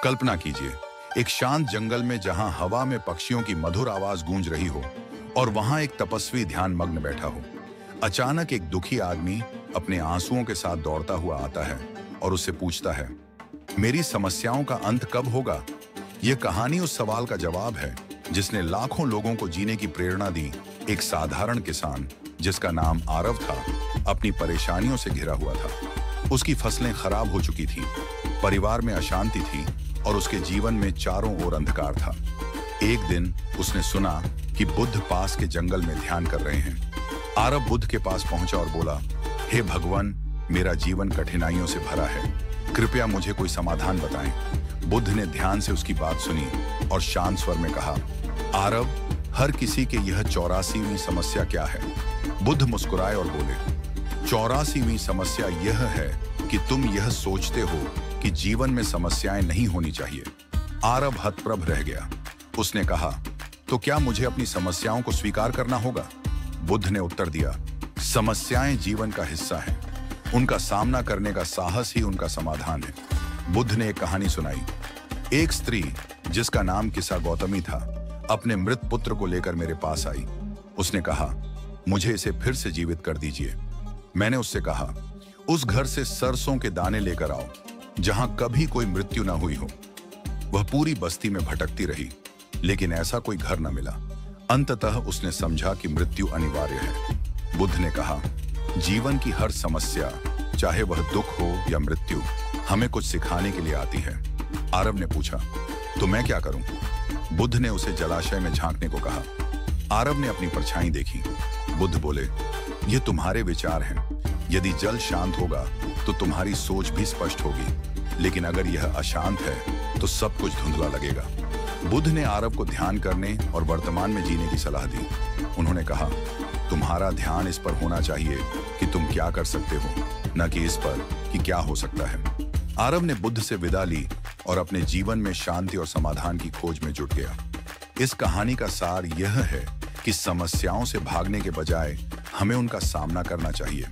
कल्पना कीजिए, एक शांत जंगल में जहां हवा में पक्षियों की मधुर आवाज गूंज रही हो और वहां एक तपस्वी ध्यान मग्न बैठा हो। अचानक एक दुखी आदमी अपने आंसुओं के साथ दौड़ता हुआ आता है और उससे पूछता है, मेरी समस्याओं का अंत कब होगा? यह कहानी उस सवाल का जवाब है जिसने लाखों लोगों को जीने की प्रेरणा दी। एक साधारण किसान जिसका नाम आरव था, अपनी परेशानियों से घिरा हुआ था। उसकी फसलें खराब हो चुकी थीं, परिवार में अशांति थी और उसके जीवन में चारों ओर अंधकार था। एक दिन उसने सुना कि बुद्ध पास के जंगल में ध्यान कर रहे हैं। आरव बुद्ध के पास पहुंचा और बोला, हे भगवान, मेरा जीवन कठिनाइयों से भरा है, कृपया मुझे कोई समाधान बताएं। बुद्ध ने ध्यान से उसकी बात सुनी और शांत स्वर में कहा, आरव, हर किसी के यह 84वीं समस्या क्या है? बुद्ध मुस्कुराए और बोले, 84वीं समस्या यह है कि तुम यह सोचते हो कि जीवन में समस्याएं नहीं होनी चाहिए। आरव हतप्रभ रह गया। उसने कहा, तो क्या मुझे अपनी समस्याओं को स्वीकार करना होगा? बुद्ध ने उत्तर दिया, समस्याएं जीवन का हिस्सा हैं। उनका सामना करने का साहस ही उनका समाधान है। बुद्ध ने एक कहानी सुनाई। एक स्त्री जिसका नाम किसा गौतमी था, अपने मृत पुत्र को लेकर मेरे पास आई। उसने कहा, मुझे इसे फिर से जीवित कर दीजिए। मैंने उससे कहा, उस घर से सरसों के दाने लेकर आओ जहां कभी कोई मृत्यु न हुई हो। वह पूरी बस्ती में भटकती रही, लेकिन ऐसा कोई घर न मिला। अंततः उसने समझा कि मृत्यु अनिवार्य है। बुद्ध ने कहा, जीवन की हर समस्या, चाहे वह दुख हो या मृत्यु, हमें कुछ सिखाने के लिए आती है। आरव ने पूछा, तो मैं क्या करूं? बुद्ध ने उसे जलाशय में झांकने को कहा। आरव ने अपनी परछाई देखी। बुद्ध बोले, ये तुम्हारे विचार हैं। यदि जल शांत होगा तो तुम्हारी सोच भी स्पष्ट होगी, लेकिन अगर यह अशांत है तो सब कुछ धुंधला लगेगा। बुद्ध ने आरव को ध्यान करने और वर्तमान में जीने की सलाह दी। उन्होंने कहा, तुम्हारा ध्यान इस पर होना चाहिए कि तुम क्या कर सकते हो, न कि इस पर कि क्या हो सकता है। आरव ने बुद्ध से विदा ली और अपने जीवन में शांति और समाधान की खोज में जुट गया। इस कहानी का सार यह है कि समस्याओं से भागने के बजाय हमें उनका सामना करना चाहिए।